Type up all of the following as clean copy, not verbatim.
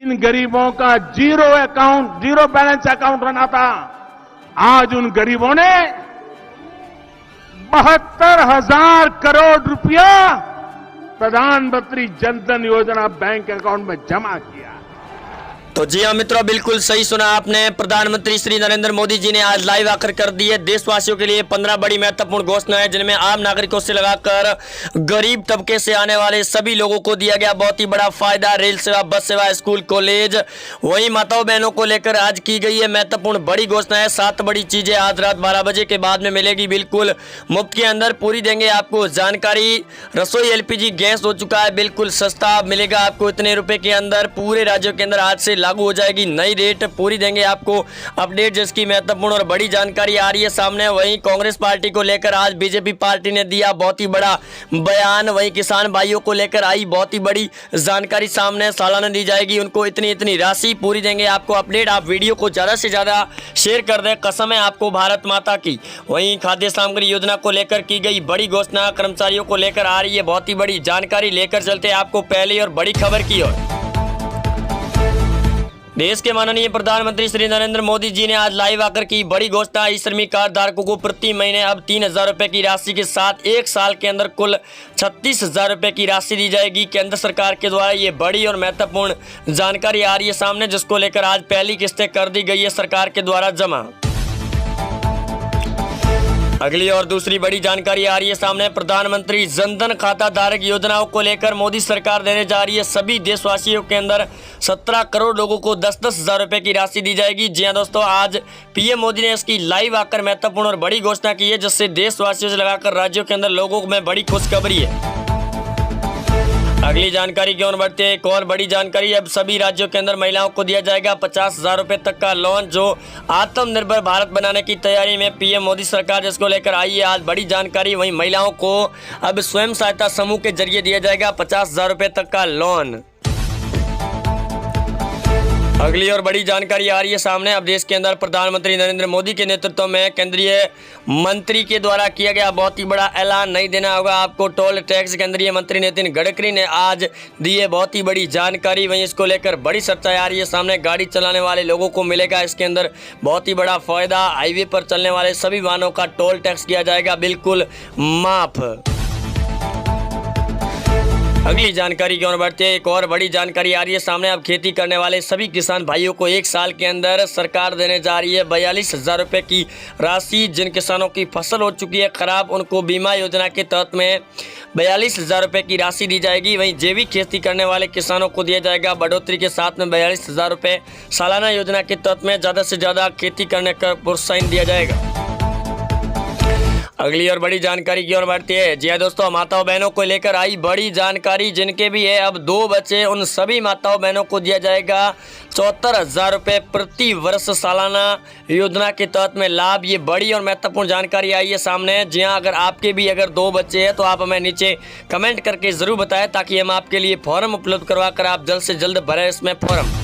इन गरीबों का zero balance account बना था। आज उन गरीबों ने 72,000 करोड़ रुपया प्रधानमंत्री जनधन योजना बैंक अकाउंट में जमा किया। तो जी हाँ मित्रों, बिल्कुल सही सुना आपने। प्रधानमंत्री श्री नरेंद्र मोदी जी ने आज लाइव आकर कर दी है देशवासियों के लिए 15 बड़ी महत्वपूर्ण घोषणाएं, जिनमें आम नागरिकों से लगाकर गरीब तबके से आने वाले सभी लोगों को दिया गया बहुत ही बड़ा फायदा। रेल सेवा, बस सेवा, स्कूल, कॉलेज, वहीं माताओं बहनों को लेकर आज की गई है महत्वपूर्ण बड़ी घोषणाएं। 7 बड़ी चीजें आज रात 12 बजे के बाद में मिलेगी बिल्कुल मुफ्त के अंदर, पूरी देंगे आपको जानकारी। रसोई एलपीजी गैस हो चुका है बिल्कुल सस्ता, मिलेगा आपको इतने रुपए के अंदर। पूरे राज्यों के अंदर आज से लागू हो जाएगी नई रेट, पूरी देंगे आपको अपडेट, जिसकी महत्वपूर्ण और बड़ी जानकारी आ रही है सामने। वहीं कांग्रेस पार्टी को लेकर आज बीजेपी पार्टी ने दिया बहुत ही बड़ा बयान। वहीं किसान भाइयों को लेकर आई बहुत ही बड़ी जानकारी सामने। सालाना दी जाएगी उनको इतनी इतनी राशि, पूरी देंगे आपको अपडेट। आप वीडियो को ज्यादा से ज्यादा शेयर कर दें, कसम है आपको भारत माता की। वहीं खाद्य सामग्री योजना को लेकर की गई बड़ी घोषणा कर्मचारियों को लेकर आ रही है बहुत ही बड़ी जानकारी। लेकर चलते आपको पहली और बड़ी खबर की ओर। देश के माननीय प्रधानमंत्री श्री नरेंद्र मोदी जी ने आज लाइव आकर की बड़ी घोषणा। ई श्रमिक कार्ड धारकों को प्रति महीने अब 3,000 रुपए की राशि के साथ 1 साल के अंदर कुल 36,000 रुपए की राशि दी जाएगी। केंद्र सरकार के द्वारा ये बड़ी और महत्वपूर्ण जानकारी आ रही है सामने, जिसको लेकर आज पहली किस्तें कर दी गई है सरकार के द्वारा जमा। अगली और दूसरी बड़ी जानकारी आ रही है सामने। प्रधानमंत्री जनधन खाता धारक योजनाओं को लेकर मोदी सरकार देने जा रही है सभी देशवासियों के अंदर 17 करोड़ लोगों को 10-10 हजार रुपए की राशि दी जाएगी। जी हां दोस्तों, आज पीएम मोदी ने इसकी लाइव आकर महत्वपूर्ण और बड़ी घोषणा की है, जिससे देशवासियों से लगाकर राज्यों के अंदर लोगों में बड़ी खुशखबरी है। अगली जानकारी की ओर बढ़ते हैं। एक और बड़ी जानकारी, अब सभी राज्यों के अंदर महिलाओं को दिया जाएगा 50,000 रुपए तक का लोन, जो आत्मनिर्भर भारत बनाने की तैयारी में पीएम मोदी सरकार जिसको लेकर आई है आज बड़ी जानकारी। वहीं महिलाओं को अब स्वयं सहायता समूह के जरिए दिया जाएगा 50,000 रुपए तक का लोन। अगली और बड़ी जानकारी आ रही है सामने। अब देश के अंदर प्रधानमंत्री नरेंद्र मोदी के नेतृत्व में केंद्रीय मंत्री के द्वारा किया गया बहुत ही बड़ा ऐलान। नहीं देना होगा आपको टोल टैक्स। केंद्रीय मंत्री नितिन गडकरी ने आज दी है बहुत ही बड़ी जानकारी। वहीं इसको लेकर बड़ी चर्चा आ रही है सामने। गाड़ी चलाने वाले लोगों को मिलेगा इसके अंदर बहुत ही बड़ा फायदा। हाईवे पर चलने वाले सभी वाहनों का टोल टैक्स किया जाएगा बिल्कुल माफ। अगली जानकारी की ओर बढ़ते हैं। एक और बड़ी जानकारी आ रही है सामने। अब खेती करने वाले सभी किसान भाइयों को 1 साल के अंदर सरकार देने जा रही है 42,000 रुपए की राशि। जिन किसानों की फसल हो चुकी है खराब, उनको बीमा योजना के तहत में 42,000 रुपए की राशि दी जाएगी। वहीं जैविक खेती करने वाले किसानों को दिया जाएगा बढ़ोतरी के साथ में 42,000 रुपए। सालाना योजना के तहत में ज़्यादा से ज़्यादा खेती करने का प्रोत्साहन दिया जाएगा। अगली और बड़ी जानकारी की ओर बढ़ती है। जी हाँ दोस्तों, माताओं बहनों को लेकर आई बड़ी जानकारी। जिनके भी है अब 2 बच्चे, उन सभी माताओं बहनों को दिया जाएगा 74,000 रुपये प्रति वर्ष सालाना योजना के तहत में लाभ। ये बड़ी और महत्वपूर्ण जानकारी आई है सामने। जी हाँ, अगर आपके भी अगर 2 बच्चे हैं तो आप हमें नीचे कमेंट करके ज़रूर बताएं, ताकि हम आपके लिए फॉर्म उपलब्ध करवा कर आप जल्द से जल्द भरें इसमें फॉर्म।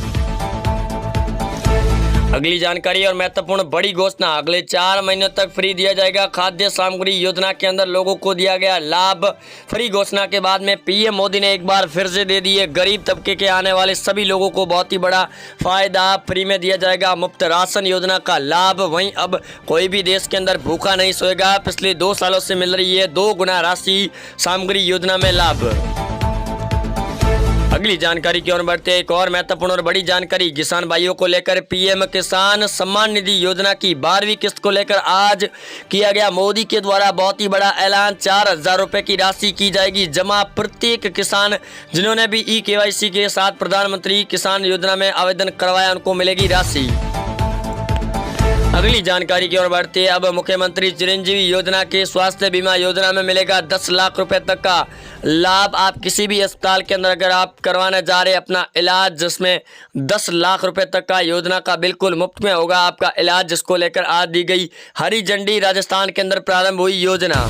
अगली जानकारी और महत्वपूर्ण बड़ी घोषणा, अगले 4 महीनों तक फ्री दिया जाएगा खाद्य सामग्री योजना के अंदर लोगों को दिया गया लाभ। फ्री घोषणा के बाद में पीएम मोदी ने एक बार फिर से दे दी है गरीब तबके के आने वाले सभी लोगों को बहुत ही बड़ा फायदा। फ्री में दिया जाएगा मुफ्त राशन योजना का लाभ। वहीं अब कोई भी देश के अंदर भूखा नहीं सोएगा। पिछले 2 सालों से मिल रही है 2 गुना राशि सामग्री योजना में लाभ। अगली जानकारी की ओर बढ़ते हैं। एक और महत्वपूर्ण और बड़ी जानकारी किसान भाइयों को लेकर पीएम किसान सम्मान निधि योजना की 12वीं किस्त को लेकर आज किया गया मोदी के द्वारा बहुत ही बड़ा ऐलान। 4,000 रुपए की राशि की जाएगी जमा। प्रत्येक किसान जिन्होंने भी ई-केवाईसी के साथ प्रधानमंत्री किसान योजना में आवेदन करवाया, उनको मिलेगी राशि। अगली जानकारी की ओर बढ़ते हैं। अब मुख्यमंत्री चिरंजीवी योजना के स्वास्थ्य बीमा योजना में मिलेगा 10 लाख रुपए तक का लाभ। आप किसी भी अस्पताल के अंदर अगर आप करवाने जा रहे हैं अपना इलाज, जिसमें 10 लाख रुपए तक का योजना का बिल्कुल मुफ्त में होगा आपका इलाज, जिसको लेकर आज दी गई हरी झंडी। राजस्थान के अंदर प्रारंभ हुई योजना।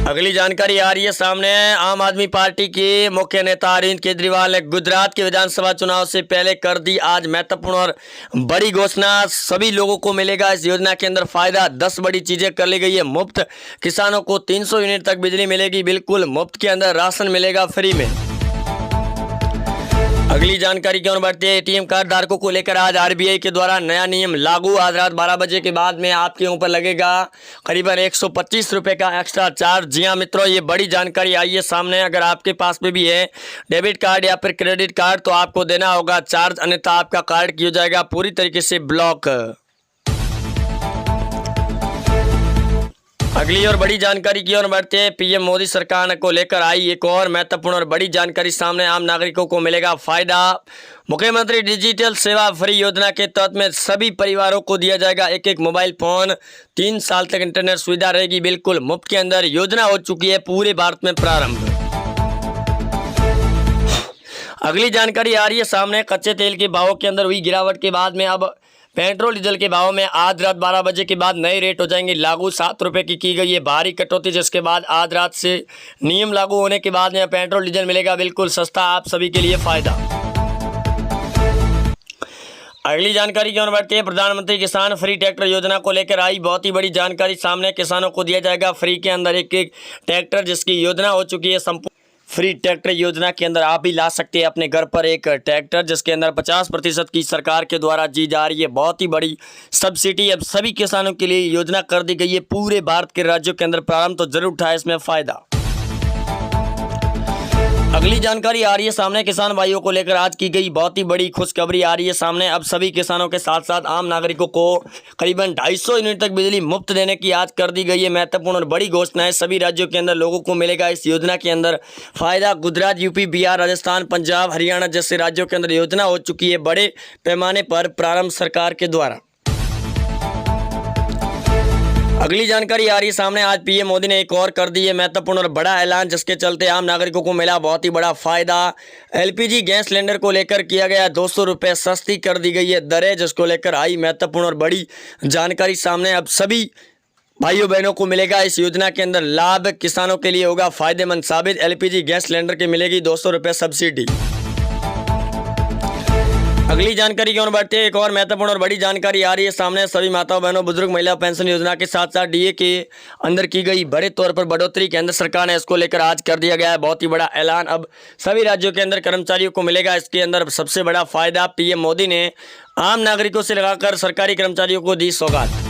अगली जानकारी आ रही है सामने। आम आदमी पार्टी के मुख्य नेता अरविंद केजरीवाल ने गुजरात के विधानसभा चुनाव से पहले कर दी आज महत्वपूर्ण और बड़ी घोषणा। सभी लोगों को मिलेगा इस योजना के अंदर फायदा। 10 बड़ी चीजें कर ली गई है मुफ्त। किसानों को 300 यूनिट तक बिजली मिलेगी बिल्कुल मुफ्त के अंदर। राशन मिलेगा फ्री में। अगली जानकारी की ओर बढ़ते हैं। एटीएम कार्ड धारकों को लेकर आज आरबीआई के द्वारा नया नियम लागू। आज रात 12 बजे के बाद में आपके ऊपर लगेगा करीबन 125 रुपये का एक्स्ट्रा चार्ज। जी हाँ मित्रों, ये बड़ी जानकारी आई है सामने। अगर आपके पास में भी है डेबिट कार्ड या फिर क्रेडिट कार्ड तो आपको देना होगा चार्ज, अन्यथा आपका कार्ड किया जाएगा पूरी तरीके से ब्लॉक। अगली और बड़ी जानकारी की ओर बढ़ते हैं। पीएम मोदी सरकार को लेकर आई एक और महत्वपूर्ण और बड़ी जानकारी सामने। आम नागरिकों को मिलेगा फायदा। मुख्यमंत्री डिजिटल सेवा फ्री योजना के तहत में सभी परिवारों को दिया जाएगा एक एक मोबाइल फोन। 3 साल तक इंटरनेट सुविधा रहेगी बिल्कुल मुफ्त के अंदर। योजना हो चुकी है पूरे भारत में प्रारंभ। अगली जानकारी आ रही है सामने। कच्चे तेल के भावों के अंदर हुई गिरावट के बाद में अब पेट्रोल डीजल के भाव में आज रात 12 बजे के बाद नए रेट हो जाएंगे लागू। 7 रुपये की गई है भारी कटौती, जिसके बाद आज रात से नियम लागू होने के बाद में पेट्रोल डीजल मिलेगा बिल्कुल सस्ता, आप सभी के लिए फायदा। अगली जानकारी की ओर बढ़ते हैं। प्रधानमंत्री किसान फ्री ट्रैक्टर योजना को लेकर आई बहुत ही बड़ी जानकारी सामने। किसानों को दिया जाएगा फ्री के अंदर एक एक ट्रैक्टर, जिसकी योजना हो चुकी है संपूर्ण। फ्री ट्रैक्टर योजना के अंदर आप भी ला सकते हैं अपने घर पर एक ट्रैक्टर, जिसके अंदर 50% की सरकार के द्वारा दी जा रही है बहुत ही बड़ी सब्सिडी। अब सभी किसानों के लिए योजना कर दी गई है पूरे भारत के राज्यों के अंदर प्रारंभ, तो जरूर उठाए इसमें फायदा। अगली जानकारी आ रही है सामने। किसान भाइयों को लेकर आज की गई बहुत ही बड़ी खुशखबरी आ रही है सामने। अब सभी किसानों के साथ साथ आम नागरिकों को करीबन 250 यूनिट तक बिजली मुफ्त देने की आज कर दी गई है महत्वपूर्ण और बड़ी घोषणा है। सभी राज्यों के अंदर लोगों को मिलेगा इस योजना के अंदर फायदा। गुजरात, यूपी, बिहार, राजस्थान, पंजाब, हरियाणा जैसे राज्यों के अंदर योजना हो चुकी है बड़े पैमाने पर प्रारंभ सरकार के द्वारा। अगली जानकारी आ रही है सामने। आज पीएम मोदी ने एक और कर दी है महत्वपूर्ण और बड़ा ऐलान, जिसके चलते आम नागरिकों को मिला बहुत ही बड़ा फायदा। एलपीजी गैस सिलेंडर को लेकर किया गया 200 रुपये सस्ती कर दी गई है दरें, जिसको लेकर आई महत्वपूर्ण और बड़ी जानकारी सामने। अब सभी भाइयों बहनों को मिलेगा इस योजना के अंदर लाभ। किसानों के लिए होगा फायदेमंद साबित। एलपीजी गैस सिलेंडर की मिलेगी 200 रुपये सब्सिडी। अगली जानकारी की ओर बढ़ते हैं। एक और महत्वपूर्ण और बड़ी जानकारी आ रही है सामने। सभी माताओं बहनों बुजुर्ग महिला पेंशन योजना के साथ साथ डीए के अंदर की गई बड़े तौर पर बढ़ोतरी केंद्र सरकार ने इसको लेकर आज कर दिया गया है बहुत ही बड़ा ऐलान। अब सभी राज्यों के अंदर कर्मचारियों को मिलेगा इसके अंदर सबसे बड़ा फायदा। पीएम मोदी ने आम नागरिकों से लगाकर सरकारी कर्मचारियों को दी सौगात।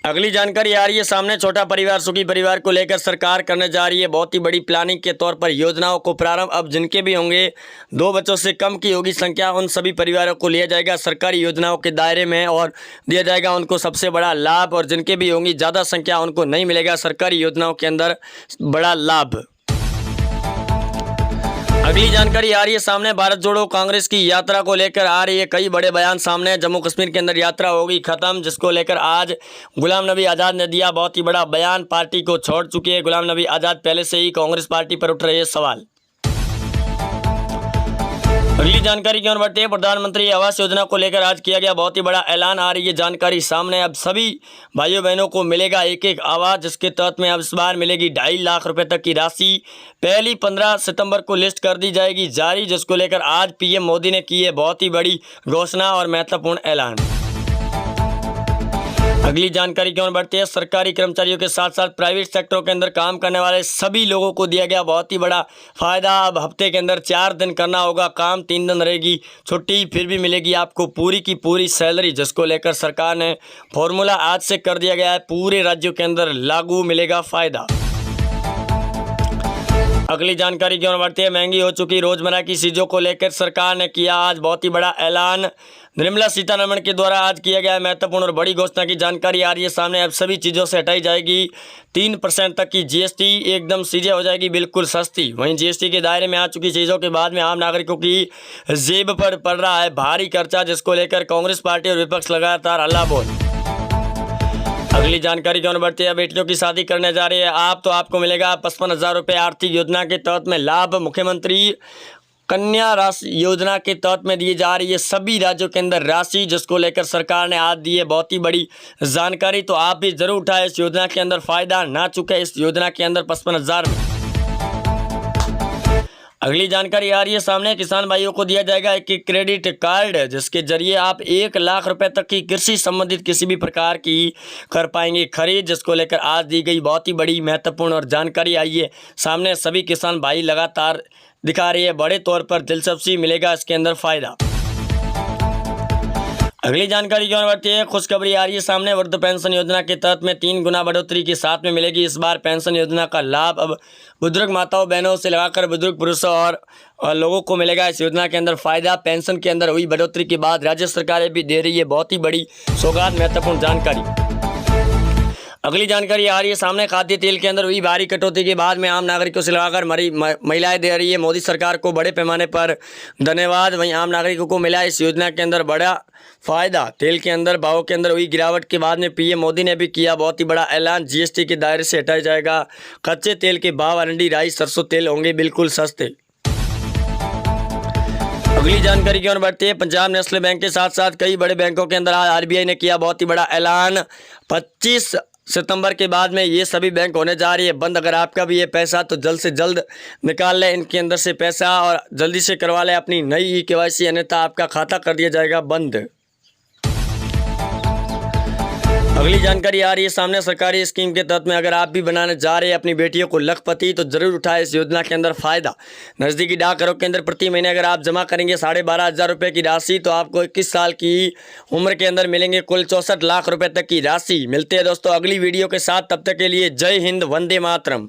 अगली जानकारी आ रही है सामने। छोटा परिवार सुखी परिवार को लेकर सरकार करने जा रही है बहुत ही बड़ी प्लानिंग के तौर पर योजनाओं को प्रारंभ। अब जिनके भी होंगे 2 बच्चों से कम की होगी संख्या, उन सभी परिवारों को लिया जाएगा सरकारी योजनाओं के दायरे में और दिया जाएगा उनको सबसे बड़ा लाभ। और जिनके भी होंगी ज़्यादा संख्या उनको नहीं मिलेगा सरकारी योजनाओं के अंदर बड़ा लाभ। अगली जानकारी आ रही है सामने। भारत जोड़ो कांग्रेस की यात्रा को लेकर आ रही है कई बड़े बयान सामने। जम्मू कश्मीर के अंदर यात्रा होगी खत्म, जिसको लेकर आज गुलाम नबी आज़ाद ने दिया बहुत ही बड़ा बयान। पार्टी को छोड़ चुके हैं गुलाम नबी आज़ाद, पहले से ही कांग्रेस पार्टी पर उठ रहे हैं सवाल। अगली जानकारी की ओर बढ़ते हैं। प्रधानमंत्री आवास योजना को लेकर आज किया गया बहुत ही बड़ा ऐलान। आ रही है जानकारी सामने। अब सभी भाइयों बहनों को मिलेगा एक एक आवास, जिसके तहत में अब इस बार मिलेगी 2.5 लाख रुपए तक की राशि। पहली 15 सितंबर को लिस्ट कर दी जाएगी जारी, जिसको लेकर आज पीएम मोदी ने की है बहुत ही बड़ी घोषणा और महत्वपूर्ण ऐलान। अगली जानकारी की ओर बढ़ते हैं। सरकारी कर्मचारियों के साथ साथ प्राइवेट सेक्टरों के अंदर काम करने वाले सभी लोगों को दिया गया बहुत ही बड़ा फायदा। अब हफ्ते के अंदर 4 दिन करना होगा काम, 3 दिन रहेगी छुट्टी, फिर भी मिलेगी आपको पूरी की पूरी सैलरी, जिसको लेकर सरकार ने फॉर्मूला आज से कर दिया गया है पूरे राज्यों के अंदर लागू, मिलेगा फायदा। अगली जानकारी की ओर बढ़ते हैं। महंगी हो चुकी रोजमर्रा की चीज़ों को लेकर सरकार ने किया आज बहुत ही बड़ा ऐलान। निर्मला सीतारमण के द्वारा आज किया गया महत्वपूर्ण और बड़ी घोषणा की जानकारी आ रही है सामने। अब सभी चीज़ों से हटाई जाएगी 3% तक की जीएसटी, एकदम चीज़ें हो जाएगी बिल्कुल सस्ती। वहीं जीएसटी के दायरे में आ चुकी चीज़ों के बाद में आम नागरिकों की जेब पर पड़ रहा है भारी खर्चा, जिसको लेकर कांग्रेस पार्टी और विपक्ष लगातार हल्ला बोल। अगली जानकारी की ओर बढ़ते हैं। बेटियों की शादी करने जा रही है आप, तो आपको मिलेगा 55,000 रुपये आर्थिक योजना के तहत में लाभ। मुख्यमंत्री कन्या राशि योजना के तहत में दी जा रही है सभी राज्यों के अंदर राशि, जिसको लेकर सरकार ने आज दी है बहुत ही बड़ी जानकारी। तो आप भी जरूर उठाए इस योजना के अंदर फायदा, ना चुके इस योजना के अंदर 55,000 में। अगली जानकारी आ रही है सामने। किसान भाइयों को दिया जाएगा एक क्रेडिट कार्ड, जिसके जरिए आप 1 लाख रुपए तक की कृषि संबंधित किसी भी प्रकार की कर पाएंगे खरीद, जिसको लेकर आज दी गई बहुत ही बड़ी महत्वपूर्ण और जानकारी आई है सामने। सभी किसान भाई लगातार दिखा रही है बड़े तौर पर दिलचस्पी, मिलेगा इसके अंदर फायदा। अगली जानकारी की ओर बढ़ती है, खुशखबरी आ रही है सामने। वृद्ध पेंशन योजना के तहत में 3 गुना बढ़ोतरी के साथ में मिलेगी इस बार पेंशन योजना का लाभ। अब बुजुर्ग माताओं बहनों से लगाकर बुजुर्ग पुरुषों और लोगों को मिलेगा इस योजना के अंदर फायदा। पेंशन के अंदर हुई बढ़ोतरी के बाद राज्य सरकारें भी दे रही है बहुत ही बड़ी सौगात, महत्वपूर्ण जानकारी। अगली जानकारी आ रही है सामने, खाद्य तेल के अंदर हुई भारी कटौती के बाद में आम नागरिकों से लगाकर महिलाएं दे रही है मोदी सरकार को बड़े पैमाने पर धन्यवाद। वहीं आम नागरिकों को मिला इस योजना के अंदर बड़ा फायदा। तेल के अंदर भाव के अंदर हुई गिरावट के बाद में पीएम मोदी ने भी किया बहुत ही बड़ा ऐलान, जीएसटी के दायरे से हटाया जाएगा कच्चे तेल के भाव, अरंडी, राई, सरसों तेल होंगे बिल्कुल सस्ते। अगली जानकारी की ओर बढ़ती है, पंजाब नेशनल बैंक के साथ साथ कई बड़े बैंकों के अंदर आज आरबीआई ने किया बहुत ही बड़ा ऐलान। 25 सितंबर के बाद में ये सभी बैंक होने जा रही है बंद। अगर आपका भी ये पैसा तो जल्द से जल्द निकाल लें इनके अंदर से पैसा और जल्दी से करवा लें अपनी नई केवाईसी, अन्यथा आपका खाता कर दिया जाएगा बंद। अगली जानकारी आ रही है सामने, सरकारी स्कीम के तहत में अगर आप भी बनाने जा रहे हैं अपनी बेटियों को लखपति तो जरूर उठाए इस योजना के अंदर फायदा। नज़दीकी डाकघरों के अंदर प्रति महीने अगर आप जमा करेंगे 12,500 रुपये की राशि तो आपको 21 साल की उम्र के अंदर मिलेंगे कुल 64 लाख रुपए तक की राशि। मिलते हैं दोस्तों अगली वीडियो के साथ, तब तक के लिए जय हिंद, वंदे मातरम।